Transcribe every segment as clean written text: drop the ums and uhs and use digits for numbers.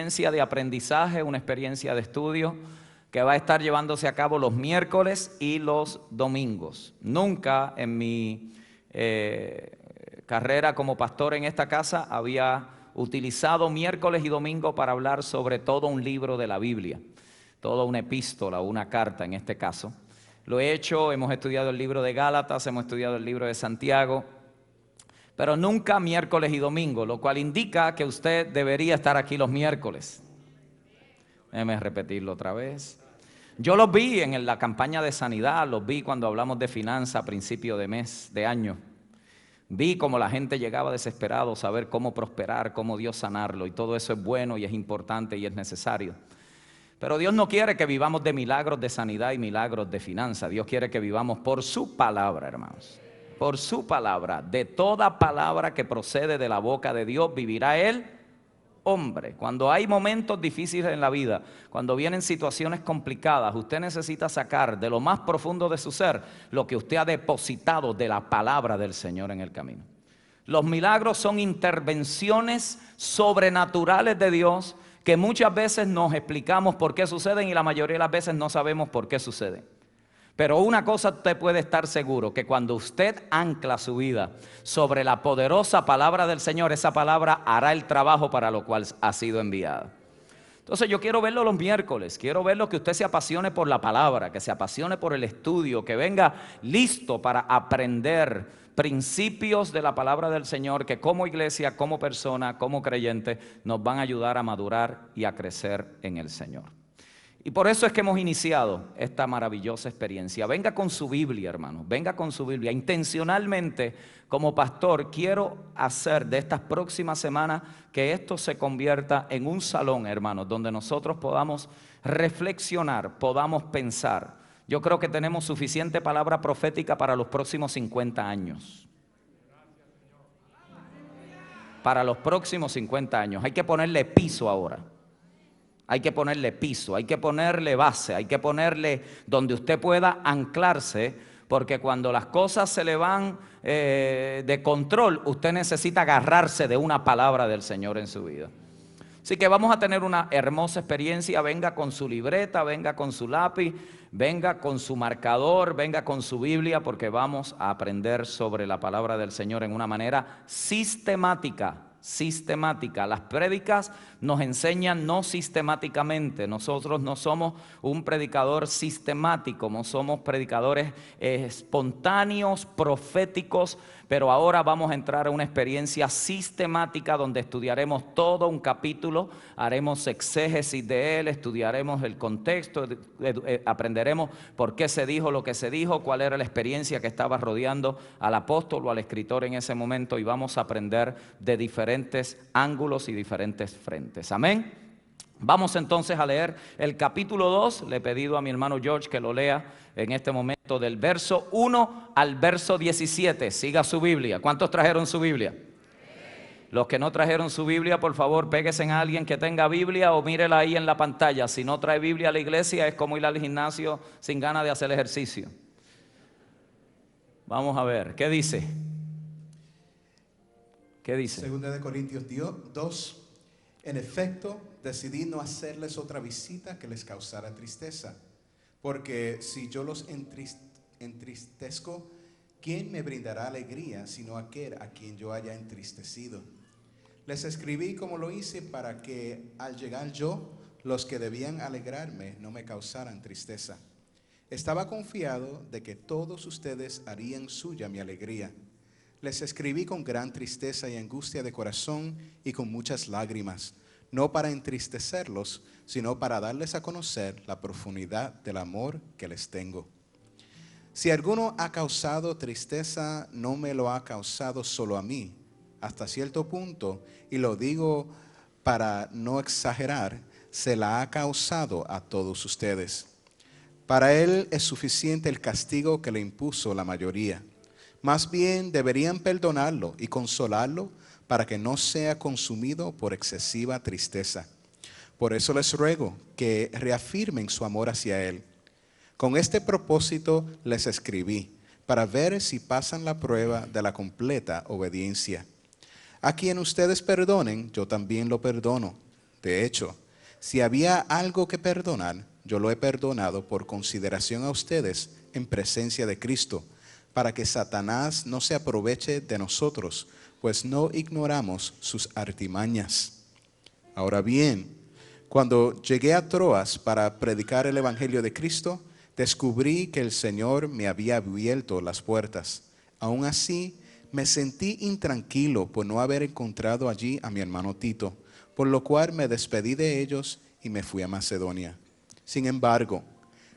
experiencia de aprendizaje, una experiencia de estudio que va a estar llevándose a cabo los miércoles y los domingos. Nunca en mi carrera como pastor en esta casa había utilizado miércoles y domingo para hablar sobre todo un libro de la Biblia, toda una epístola o una carta en este caso. Lo he hecho, hemos estudiado el libro de Gálatas, hemos estudiado el libro de Santiago, pero nunca miércoles y domingo, lo cual indica que usted debería estar aquí los miércoles. Déjeme repetirlo otra vez. Yo los vi en la campaña de sanidad, los vi cuando hablamos de finanzas a principio de mes, de año. Vi cómo la gente llegaba desesperado a saber cómo prosperar, cómo Dios sanarlo, y todo eso es bueno y es importante y es necesario. Pero Dios no quiere que vivamos de milagros de sanidad y milagros de finanzas. Dios quiere que vivamos por su palabra, hermanos. Por su palabra. De toda palabra que procede de la boca de Dios vivirá el hombre. Cuando hay momentos difíciles en la vida, cuando vienen situaciones complicadas, usted necesita sacar de lo más profundo de su ser lo que usted ha depositado de la palabra del Señor en el camino. Los milagros son intervenciones sobrenaturales de Dios que muchas veces nos explicamos por qué suceden y la mayoría de las veces no sabemos por qué suceden. Pero una cosa usted puede estar seguro, que cuando usted ancla su vida sobre la poderosa palabra del Señor, esa palabra hará el trabajo para lo cual ha sido enviada. Entonces yo quiero verlo los miércoles, quiero verlo que usted se apasione por la palabra, que se apasione por el estudio, que venga listo para aprender principios de la palabra del Señor que como iglesia, como persona, como creyente nos van a ayudar a madurar y a crecer en el Señor. Y por eso es que hemos iniciado esta maravillosa experiencia. Venga con su Biblia, hermano, venga con su Biblia. Intencionalmente, como pastor, quiero hacer de estas próximas semanas que esto se convierta en un salón, hermanos, donde nosotros podamos reflexionar, podamos pensar. Yo creo que tenemos suficiente palabra profética para los próximos 50 años. Para los próximos 50 años. Hay que ponerle piso ahora. Hay que ponerle piso, hay que ponerle base, hay que ponerle donde usted pueda anclarse, porque cuando las cosas se le van de control, usted necesita agarrarse de una palabra del Señor en su vida. Así que vamos a tener una hermosa experiencia. Venga con su libreta, venga con su lápiz, venga con su marcador, venga con su Biblia, porque vamos a aprender sobre la palabra del Señor en una manera sistemática. Las prédicas nos enseñan no sistemáticamente. Nosotros no somos un predicador sistemático, no somos predicadores espontáneos, proféticos, pero ahora vamos a entrar a una experiencia sistemática donde estudiaremos todo un capítulo, haremos exégesis de él, estudiaremos el contexto, aprenderemos por qué se dijo lo que se dijo, cuál era la experiencia que estaba rodeando al apóstol o al escritor en ese momento, y vamos a aprender de diferentes ángulos y diferentes frentes. Amén. Vamos entonces a leer el capítulo 2. Le he pedido a mi hermano George que lo lea en este momento del verso 1 al verso 17. Siga su Biblia. ¿Cuántos trajeron su Biblia? Los que no trajeron su Biblia, por favor, péguese en alguien que tenga Biblia o mírela ahí en la pantalla. Si no trae Biblia a la iglesia, es como ir al gimnasio sin ganas de hacer ejercicio. Vamos a ver, ¿qué dice? ¿Qué dice? Segunda de Corintios 2. En efecto, decidí no hacerles otra visita que les causara tristeza, porque si yo los entristezco, ¿quién me brindará alegría sino aquel a quien yo haya entristecido? Les escribí como lo hice para que al llegar yo, los que debían alegrarme no me causaran tristeza. Estaba confiado de que todos ustedes harían suya mi alegría. Les escribí con gran tristeza y angustia de corazón y con muchas lágrimas, no para entristecerlos, sino para darles a conocer la profundidad del amor que les tengo. Si alguno ha causado tristeza, no me lo ha causado solo a mí, hasta cierto punto, y lo digo para no exagerar, se la ha causado a todos ustedes. Para él es suficiente el castigo que le impuso la mayoría. Más bien deberían perdonarlo y consolarlo para que no sea consumido por excesiva tristeza. Por eso les ruego que reafirmen su amor hacia él. Con este propósito les escribí, para ver si pasan la prueba de la completa obediencia. A quien ustedes perdonen, yo también lo perdono. De hecho, si había algo que perdonar, yo lo he perdonado por consideración a ustedes en presencia de Cristo, para que Satanás no se aproveche de nosotros, pues no ignoramos sus artimañas. Ahora bien, cuando llegué a Troas para predicar el Evangelio de Cristo, descubrí que el Señor me había abierto las puertas. Aún así, me sentí intranquilo por no haber encontrado allí a mi hermano Tito, por lo cual me despedí de ellos y me fui a Macedonia. Sin embargo,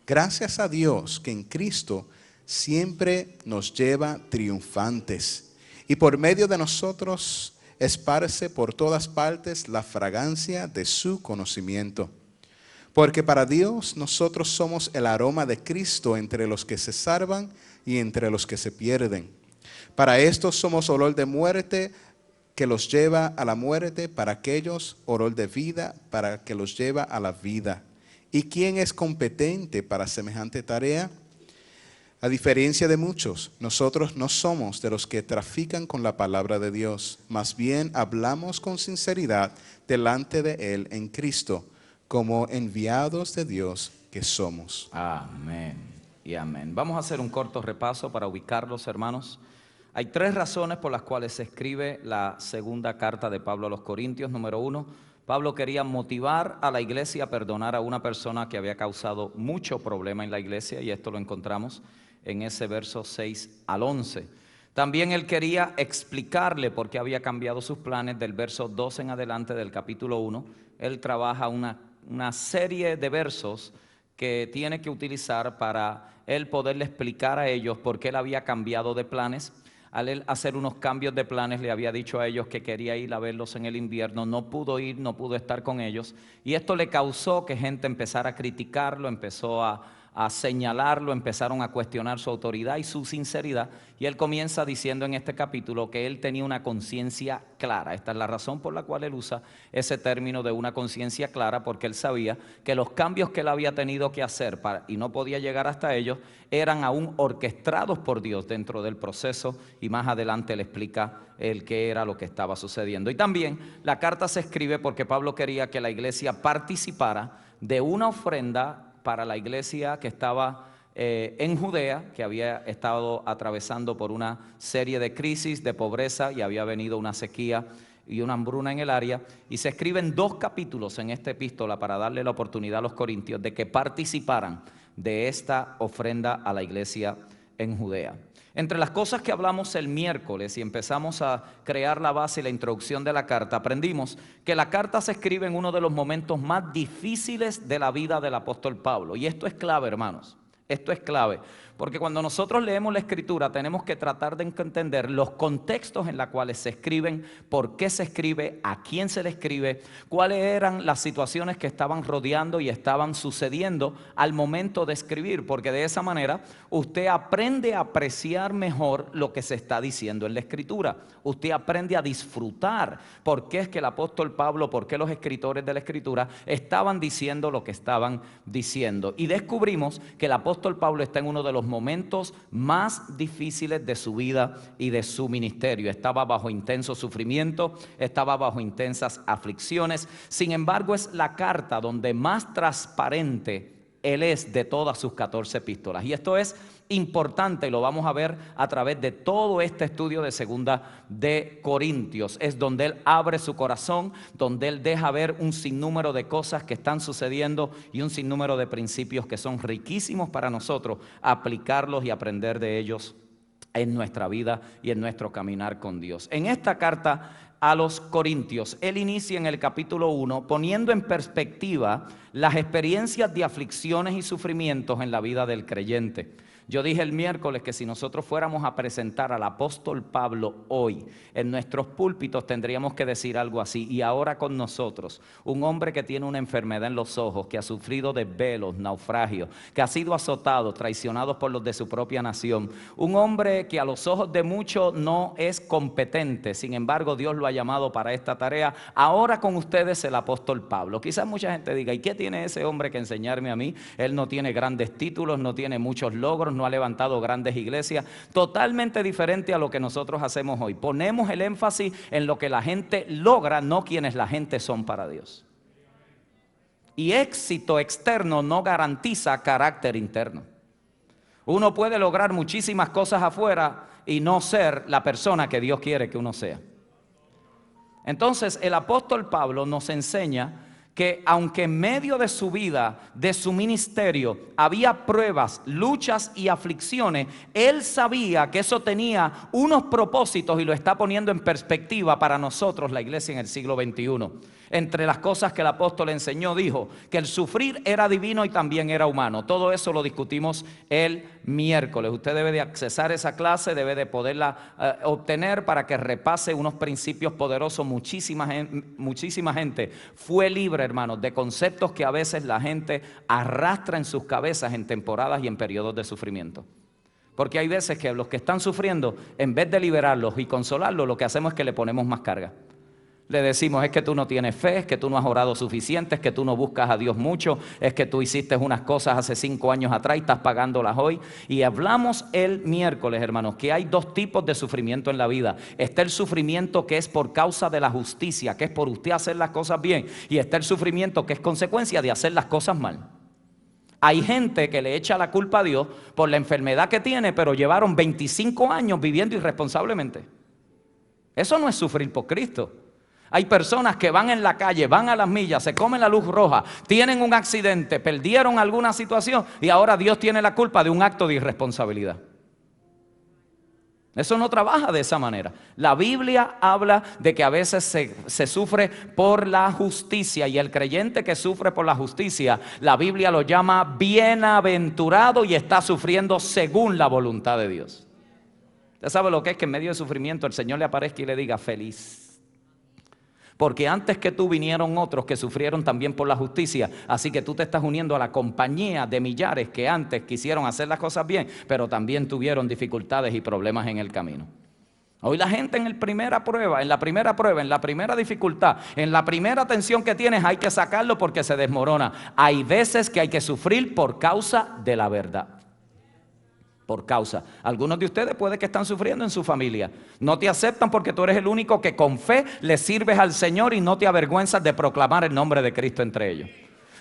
gracias a Dios que en Cristo siempre nos lleva triunfantes, y por medio de nosotros esparce por todas partes la fragancia de su conocimiento. Porque para Dios nosotros somos el aroma de Cristo entre los que se salvan y entre los que se pierden. Para estos somos olor de muerte que los lleva a la muerte, para aquellos olor de vida para que los lleva a la vida. ¿Y quién es competente para semejante tarea? A diferencia de muchos, nosotros no somos de los que trafican con la palabra de Dios, más bien hablamos con sinceridad delante de Él en Cristo, como enviados de Dios que somos. Amén y amén. Vamos a hacer un corto repaso para ubicarlos, hermanos. Hay 3 razones por las cuales se escribe la segunda carta de Pablo a los Corintios. Número 1, Pablo quería motivar a la iglesia a perdonar a una persona que había causado mucho problema en la iglesia, y esto lo encontramos en ese verso 6 al 11. También él quería explicarle por qué había cambiado sus planes. Del verso 2 en adelante del capítulo 1, él trabaja una serie de versos que tiene que utilizar para él poderle explicar a ellos por qué él había cambiado de planes. Al él hacer unos cambios de planes, le había dicho a ellos que quería ir a verlos en el invierno, no pudo ir, no pudo estar con ellos, y esto le causó que gente empezara a criticarlo, empezó a señalarlo, empezaron a cuestionar su autoridad y su sinceridad, y él comienza diciendo en este capítulo que él tenía una conciencia clara. Esta es la razón por la cual él usa ese término de una conciencia clara, porque él sabía que los cambios que él había tenido que hacer y no podía llegar hasta ellos, eran aún orquestados por Dios dentro del proceso, y más adelante le explica el qué era lo que estaba sucediendo. Y también la carta se escribe porque Pablo quería que la iglesia participara de una ofrenda para la iglesia que estaba en Judea, que había estado atravesando por una serie de crisis, de pobreza, y había venido una sequía y una hambruna en el área, y se escriben 2 capítulos en esta epístola para darle la oportunidad a los corintios de que participaran de esta ofrenda a la iglesia en Judea. Entre las cosas que hablamos el miércoles y empezamos a crear la base y la introducción de la carta, aprendimos que la carta se escribe en uno de los momentos más difíciles de la vida del apóstol Pablo. Y esto es clave, hermanos. Esto es clave, porque cuando nosotros leemos la Escritura tenemos que tratar de entender los contextos en los cuales se escriben, por qué se escribe, a quién se le escribe, cuáles eran las situaciones que estaban rodeando y estaban sucediendo al momento de escribir, porque de esa manera usted aprende a apreciar mejor lo que se está diciendo en la Escritura. Usted aprende a disfrutar por qué es que el apóstol Pablo, por qué los escritores de la Escritura estaban diciendo lo que estaban diciendo. Y descubrimos que el apóstol Pablo está en uno de los momentos más difíciles de su vida y de su ministerio. Estaba bajo intenso sufrimiento, estaba bajo intensas aflicciones. Sin embargo, es la carta donde más transparente él es de todas sus 14 epístolas. Y esto es importante, y lo vamos a ver a través de todo este estudio de segunda de Corintios. Es donde él abre su corazón, donde él deja ver un sinnúmero de cosas que están sucediendo y un sinnúmero de principios que son riquísimos para nosotros aplicarlos y aprender de ellos en nuestra vida y en nuestro caminar con Dios. En esta carta a los Corintios, él inicia en el capítulo 1 poniendo en perspectiva las experiencias de aflicciones y sufrimientos en la vida del creyente. Yo dije el miércoles que si nosotros fuéramos a presentar al apóstol Pablo hoy en nuestros púlpitos, tendríamos que decir algo así: y ahora con nosotros, un hombre que tiene una enfermedad en los ojos, que ha sufrido desvelos, naufragios, que ha sido azotado, traicionado por los de su propia nación, un hombre que a los ojos de muchos no es competente, sin embargo Dios lo ha llamado para esta tarea. Ahora con ustedes el apóstol Pablo. Quizás mucha gente diga: ¿y qué tiene ese hombre que enseñarme a mí? Él no tiene grandes títulos, no tiene muchos logros, no ha levantado grandes iglesias. Totalmente diferente a lo que nosotros hacemos hoy. Ponemos el énfasis en lo que la gente logra, no quienes la gente son para Dios. Y éxito externo no garantiza carácter interno. Uno puede lograr muchísimas cosas afuera y no ser la persona que Dios quiere que uno sea. Entonces el apóstol Pablo nos enseña que aunque en medio de su vida, de su ministerio, había pruebas, luchas y aflicciones, él sabía que eso tenía unos propósitos y lo está poniendo en perspectiva para nosotros, la iglesia en el siglo XXI. Entre las cosas que el apóstol enseñó, dijo que el sufrir era divino y también era humano. Todo eso lo discutimos el miércoles. Usted debe de accesar esa clase, debe de poderla obtener para que repase unos principios poderosos. Muchísima gente fue libre, hermanos, de conceptos que a veces la gente arrastra en sus cabezas en temporadas y en periodos de sufrimiento. Porque hay veces que los que están sufriendo, en vez de liberarlos y consolarlos, lo que hacemos es que le ponemos más carga. Le decimos, es que tú no tienes fe, es que tú no has orado suficiente, es que tú no buscas a Dios mucho, es que tú hiciste unas cosas hace 5 años atrás y estás pagándolas hoy. Y hablamos el miércoles, hermanos, que hay 2 tipos de sufrimiento en la vida. Está el sufrimiento que es por causa de la justicia, que es por usted hacer las cosas bien. Y está el sufrimiento que es consecuencia de hacer las cosas mal. Hay gente que le echa la culpa a Dios por la enfermedad que tiene, pero llevaron 25 años viviendo irresponsablemente. Eso no es sufrir por Cristo. Hay personas que van en la calle, van a las millas, se comen la luz roja, tienen un accidente, perdieron alguna situación y ahora Dios tiene la culpa de un acto de irresponsabilidad. Eso no trabaja de esa manera. La Biblia habla de que a veces se sufre por la justicia y el creyente que sufre por la justicia, la Biblia lo llama bienaventurado y está sufriendo según la voluntad de Dios. ¿Usted sabe lo que es que en medio de sufrimiento el Señor le aparezca y le diga feliz? Porque antes que tú vinieron otros que sufrieron también por la justicia. Así que tú te estás uniendo a la compañía de millares que antes quisieron hacer las cosas bien, pero también tuvieron dificultades y problemas en el camino. Hoy la gente en la primera prueba, en la primera dificultad, en la primera tensión que tienes hay que sacarlo porque se desmorona. Hay veces que hay que sufrir por causa de la verdad. Por causa. Algunos de ustedes puede que están sufriendo en su familia. No te aceptan porque tú eres el único que con fe le sirves al Señor y no te avergüenzas de proclamar el nombre de Cristo entre ellos.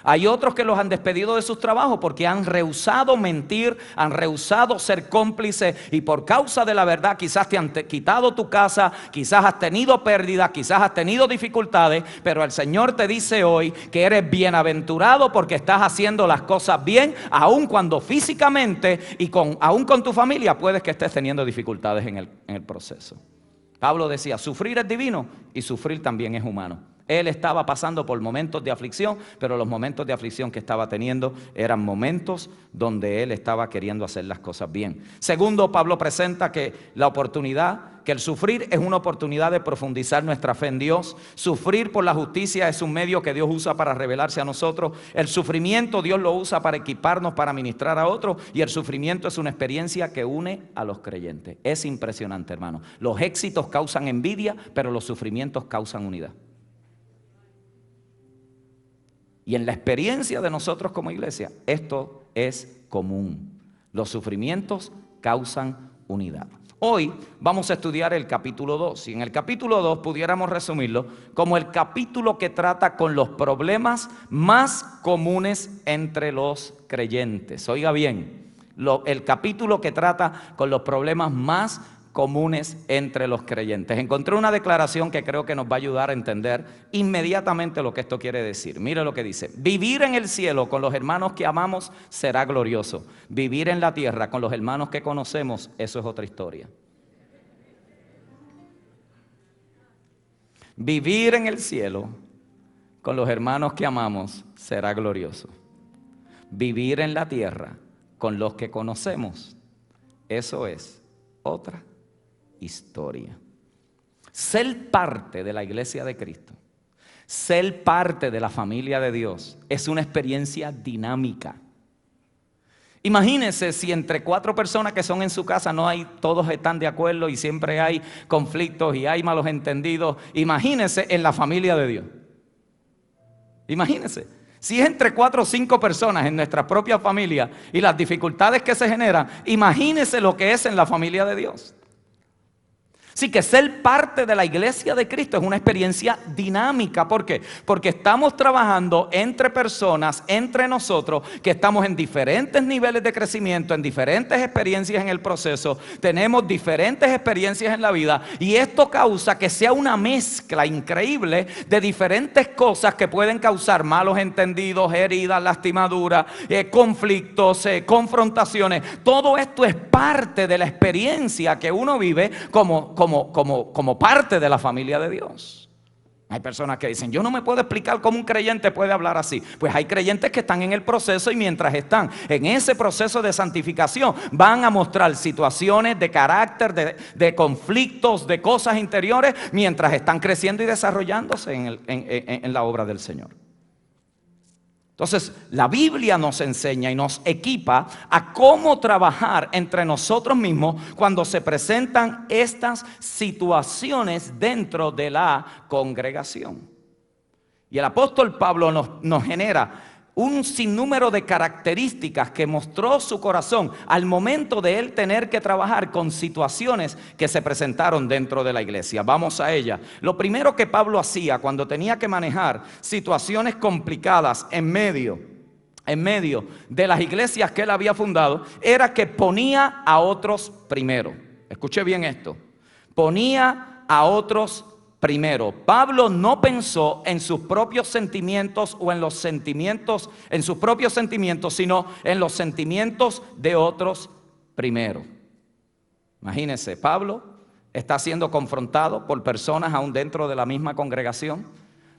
Hay otros que los han despedido de sus trabajos porque han rehusado mentir, han rehusado ser cómplices y por causa de la verdad quizás te han quitado tu casa, quizás has tenido pérdidas, quizás has tenido dificultades, pero el Señor te dice hoy que eres bienaventurado porque estás haciendo las cosas bien, aun cuando físicamente y aun con tu familia puedes que estés teniendo dificultades en el proceso. Pablo decía, sufrir es divino y sufrir también es humano. Él estaba pasando por momentos de aflicción, pero los momentos de aflicción que estaba teniendo eran momentos donde él estaba queriendo hacer las cosas bien. Segundo, Pablo presenta que el sufrir es una oportunidad de profundizar nuestra fe en Dios. Sufrir por la justicia es un medio que Dios usa para revelarse a nosotros. El sufrimiento Dios lo usa para equiparnos, para ministrar a otros. Y el sufrimiento es una experiencia que une a los creyentes. Es impresionante, hermano. Los éxitos causan envidia, pero los sufrimientos causan unidad. Y en la experiencia de nosotros como iglesia, esto es común. Los sufrimientos causan unidad. Hoy vamos a estudiar el capítulo 2. Y en el capítulo 2 pudiéramos resumirlo como el capítulo que trata con los problemas más comunes entre los creyentes. Oiga bien, el capítulo que trata con los problemas más comunes entre los creyentes. Encontré una declaración que creo que nos va a ayudar a entender inmediatamente lo que esto quiere decir. Mire lo que dice: vivir en el cielo con los hermanos que amamos será glorioso. Vivir en la tierra con los hermanos que conocemos, eso es otra historia. Vivir en el cielo con los hermanos que amamos será glorioso. Vivir en la tierra con los que conocemos, eso es otra historia. Ser parte de la iglesia de Cristo, ser parte de la familia de Dios, es una experiencia dinámica. Imagínense si entre 4 personas que son en su casa todos están de acuerdo y siempre hay conflictos y hay malos entendidos. Imagínense en la familia de Dios. Imagínense. Si es entre 4 o 5 personas en nuestra propia familia y las dificultades que se generan, imagínense lo que es en la familia de Dios. Así que ser parte de la iglesia de Cristo es una experiencia dinámica. ¿Por qué? Porque estamos trabajando entre personas, entre nosotros, que estamos en diferentes niveles de crecimiento, en diferentes experiencias en el proceso, tenemos diferentes experiencias en la vida, y esto causa que sea una mezcla increíble de diferentes cosas que pueden causar malos entendidos, heridas, lastimaduras, conflictos, confrontaciones. Todo esto es parte de la experiencia que uno vive como parte de la familia de Dios. Hay personas que dicen, yo no me puedo explicar cómo un creyente puede hablar así. Pues hay creyentes que están en el proceso, y mientras están en ese proceso de santificación van a mostrar situaciones de carácter, de conflictos, de cosas interiores, mientras están creciendo y desarrollándose en la obra del Señor. Entonces, la Biblia nos enseña y nos equipa a cómo trabajar entre nosotros mismos cuando se presentan estas situaciones dentro de la congregación. Y el apóstol Pablo nos genera un sinnúmero de características que mostró su corazón al momento de él tener que trabajar con situaciones que se presentaron dentro de la iglesia. Vamos a ella. Lo primero que Pablo hacía cuando tenía que manejar situaciones complicadas en medio de las iglesias que él había fundado, era que ponía a otros primero. Escuche bien esto. Ponía a otros primero. Pablo no pensó en sus propios sentimientos o en sus propios sentimientos, sino en los sentimientos de otros primero. Imagínense, Pablo está siendo confrontado por personas aún dentro de la misma congregación.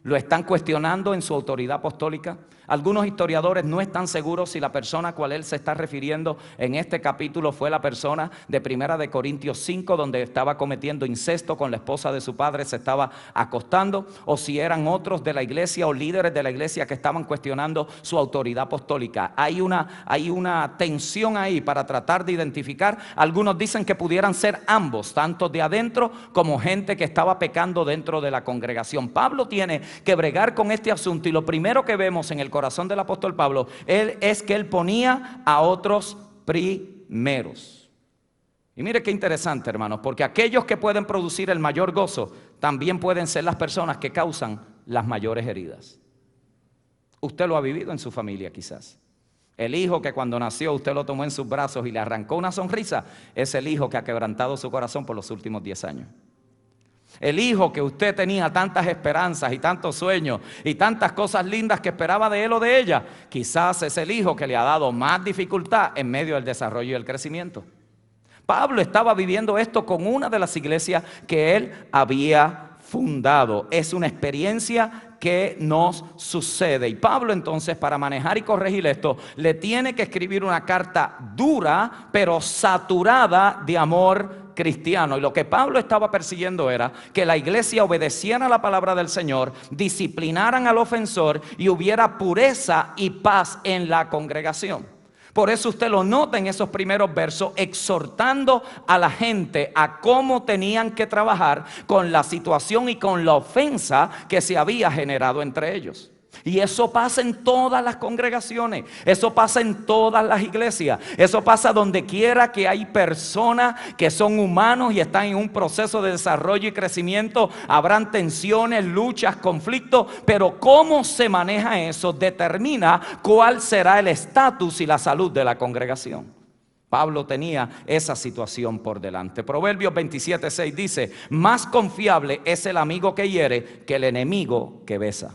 Lo están cuestionando en su autoridad apostólica. Algunos historiadores no están seguros si la persona a cual él se está refiriendo en este capítulo fue la persona de Primera de Corintios 5, donde estaba cometiendo incesto con la esposa de su padre, se estaba acostando, o si eran otros de la iglesia o líderes de la iglesia que estaban cuestionando su autoridad apostólica. Hay una tensión ahí para tratar de identificar. Algunos dicen que pudieran ser ambos, tanto de adentro como gente que estaba pecando dentro de la congregación. Pablo tiene que bregar con este asunto, y lo primero que vemos en el corazón del apóstol Pablo es que él ponía a otros primeros. Y mire qué interesante, hermanos, porque aquellos que pueden producir el mayor gozo también pueden ser las personas que causan las mayores heridas. Usted lo ha vivido en su familia quizás. El hijo que cuando nació usted lo tomó en sus brazos y le arrancó una sonrisa, es el hijo que ha quebrantado su corazón por los últimos 10 años. El hijo que usted tenía tantas esperanzas y tantos sueños y tantas cosas lindas que esperaba de él o de ella, quizás es el hijo que le ha dado más dificultad en medio del desarrollo y el crecimiento. Pablo estaba viviendo esto con una de las iglesias que él había fundado. Es una experiencia que nos sucede. Y Pablo entonces, para manejar y corregir esto, le tiene que escribir una carta dura, pero saturada de amor cristiano. Y lo que Pablo estaba persiguiendo era que la iglesia obedeciera a la palabra del Señor, disciplinaran al ofensor y hubiera pureza y paz en la congregación. Por eso usted lo nota en esos primeros versos, exhortando a la gente a cómo tenían que trabajar con la situación y con la ofensa que se había generado entre ellos. Y eso pasa en todas las congregaciones, eso pasa en todas las iglesias, eso pasa donde quiera que hay personas que son humanos y están en un proceso de desarrollo y crecimiento. Habrán tensiones, luchas, conflictos, pero cómo se maneja eso determina cuál será el estatus y la salud de la congregación. Pablo tenía esa situación por delante. Proverbios 27:6 dice: más confiable es el amigo que hiere que el enemigo que besa.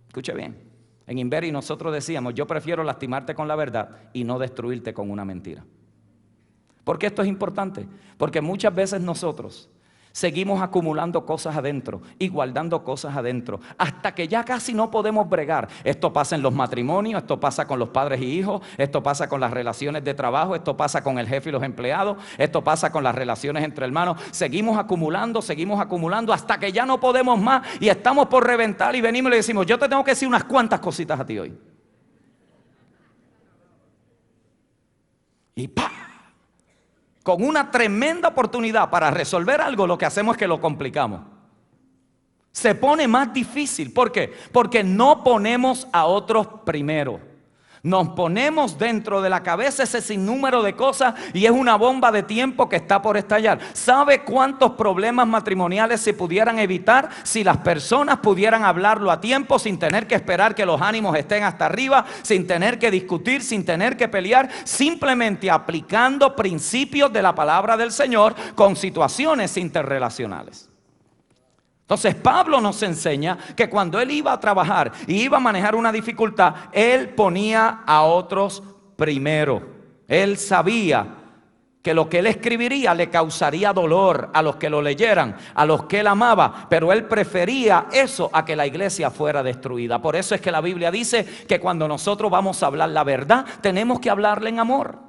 Escuche bien, en Invery nosotros decíamos: yo prefiero lastimarte con la verdad y no destruirte con una mentira. ¿Por qué esto es importante? Porque muchas veces nosotros seguimos acumulando cosas adentro y guardando cosas adentro hasta que ya casi no podemos bregar. Esto pasa en los matrimonios, esto pasa con los padres y hijos, esto pasa con las relaciones de trabajo, esto pasa con el jefe y los empleados, esto pasa con las relaciones entre hermanos. Seguimos acumulando hasta que ya no podemos más y estamos por reventar, y venimos y le decimos: yo te tengo que decir unas cuantas cositas a ti hoy. Y ¡pah! Con una tremenda oportunidad para resolver algo, lo que hacemos es que lo complicamos. Se pone más difícil. ¿Por qué? Porque no ponemos a otros primero. Nos ponemos dentro de la cabeza ese sinnúmero de cosas y es una bomba de tiempo que está por estallar. ¿Sabe cuántos problemas matrimoniales se pudieran evitar si las personas pudieran hablarlo a tiempo, sin tener que esperar que los ánimos estén hasta arriba, sin tener que discutir, sin tener que pelear, simplemente aplicando principios de la palabra del Señor con situaciones interrelacionales? Entonces Pablo nos enseña que cuando él iba a trabajar y iba a manejar una dificultad, él ponía a otros primero. Él sabía que lo que él escribiría le causaría dolor a los que lo leyeran, a los que él amaba, pero él prefería eso a que la iglesia fuera destruida. Por eso es que la Biblia dice que cuando nosotros vamos a hablar la verdad, tenemos que hablarle en amor.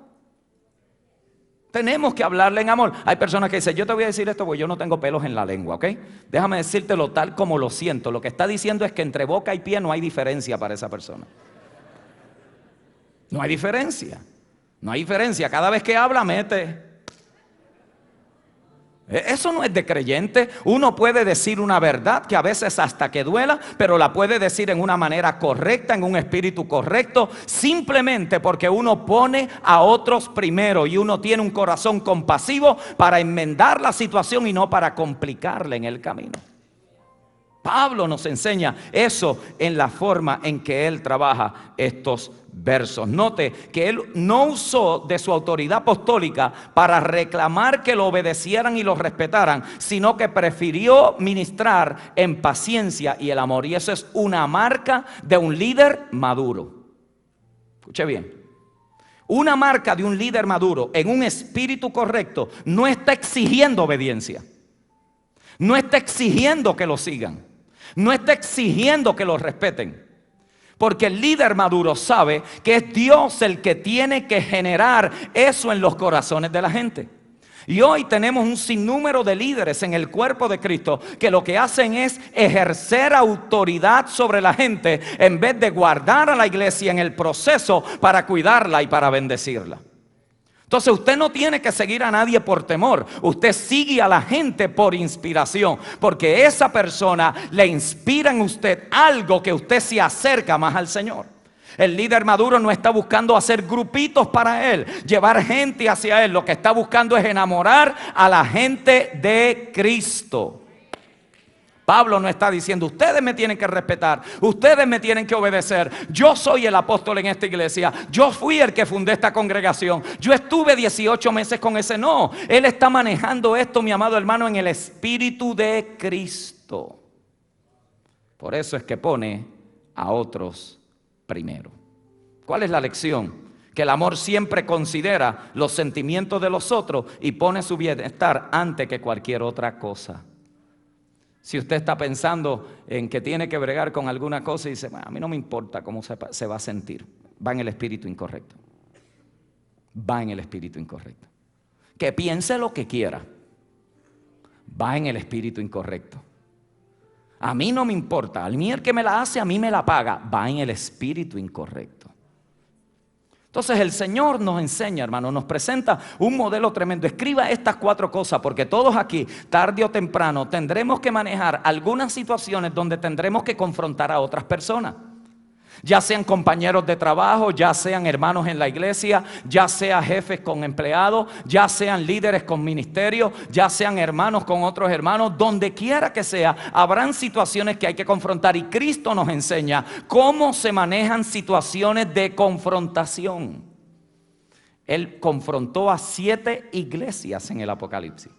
Tenemos que hablarle en amor. Hay personas que dicen, yo te voy a decir esto porque yo no tengo pelos en la lengua, ¿ok? Déjame decírtelo tal como lo siento. Lo que está diciendo es que entre boca y pie no hay diferencia para esa persona. No hay diferencia. No hay diferencia. Cada vez que habla, mete. Eso no es de creyente. Uno puede decir una verdad que a veces hasta que duela, pero la puede decir en una manera correcta, en un espíritu correcto, simplemente porque uno pone a otros primero y uno tiene un corazón compasivo para enmendar la situación y no para complicarle en el camino. Pablo nos enseña eso en la forma en que él trabaja estos versos. Note que él no usó de su autoridad apostólica para reclamar que lo obedecieran y lo respetaran, sino que prefirió ministrar en paciencia y el amor. Y eso es una marca de un líder maduro. Escuche bien. Una marca de un líder maduro en un espíritu correcto no está exigiendo obediencia. No está exigiendo que lo sigan. No está exigiendo que lo respeten. Porque el líder maduro sabe que es Dios el que tiene que generar eso en los corazones de la gente. Y hoy tenemos un sinnúmero de líderes en el cuerpo de Cristo que lo que hacen es ejercer autoridad sobre la gente en vez de guardar a la iglesia en el proceso para cuidarla y para bendecirla. Entonces usted no tiene que seguir a nadie por temor. Usted sigue a la gente por inspiración, porque esa persona le inspira en usted algo que usted se acerca más al Señor. El líder maduro no está buscando hacer grupitos para él, llevar gente hacia él. Lo que está buscando es enamorar a la gente de Cristo. Pablo no está diciendo, ustedes me tienen que respetar, ustedes me tienen que obedecer. Yo soy el apóstol en esta iglesia, yo fui el que fundé esta congregación, yo estuve 18 meses con ese. No, él está manejando esto, mi amado hermano, en el espíritu de Cristo. Por eso es que pone a otros primero. ¿Cuál es la lección? Que el amor siempre considera los sentimientos de los otros y pone su bienestar antes que cualquier otra cosa. Si usted está pensando en que tiene que bregar con alguna cosa y dice, a mí no me importa cómo se va a sentir, va en el espíritu incorrecto. Va en el espíritu incorrecto. Que piense lo que quiera, va en el espíritu incorrecto. A mí no me importa, a mí el que me la hace, a mí me la paga, va en el espíritu incorrecto. Entonces el Señor nos enseña, hermano, nos presenta un modelo tremendo. Escriba estas 4 cosas porque todos aquí, tarde o temprano, tendremos que manejar algunas situaciones donde tendremos que confrontar a otras personas. Ya sean compañeros de trabajo, ya sean hermanos en la iglesia, ya sean jefes con empleados, ya sean líderes con ministerio, ya sean hermanos con otros hermanos, donde quiera que sea, habrán situaciones que hay que confrontar. Y Cristo nos enseña cómo se manejan situaciones de confrontación. Él confrontó a 7 iglesias en el Apocalipsis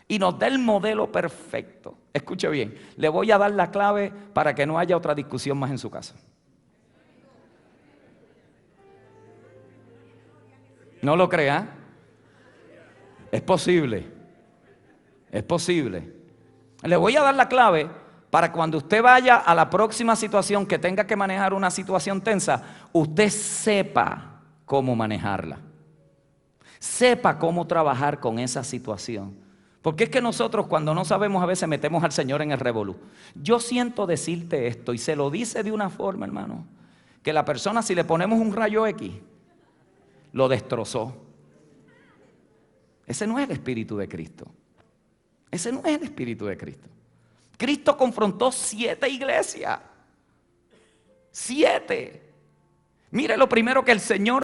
y nos da el modelo perfecto. Escuche bien, le voy a dar la clave para que no haya otra discusión más en su casa. ¿No lo crea? Es posible. Es posible. Le voy a dar la clave para cuando usted vaya a la próxima situación que tenga que manejar una situación tensa, usted sepa cómo manejarla. Sepa cómo trabajar con esa situación. Porque es que nosotros cuando no sabemos a veces metemos al Señor en el revolú. Yo siento decirte esto y se lo dice de una forma, hermano, que la persona, si le ponemos un rayo X, lo destrozó. Ese no es el espíritu de Cristo. Ese no es el espíritu de Cristo. Cristo confrontó 7 iglesias. 7. Mire lo primero que el Señor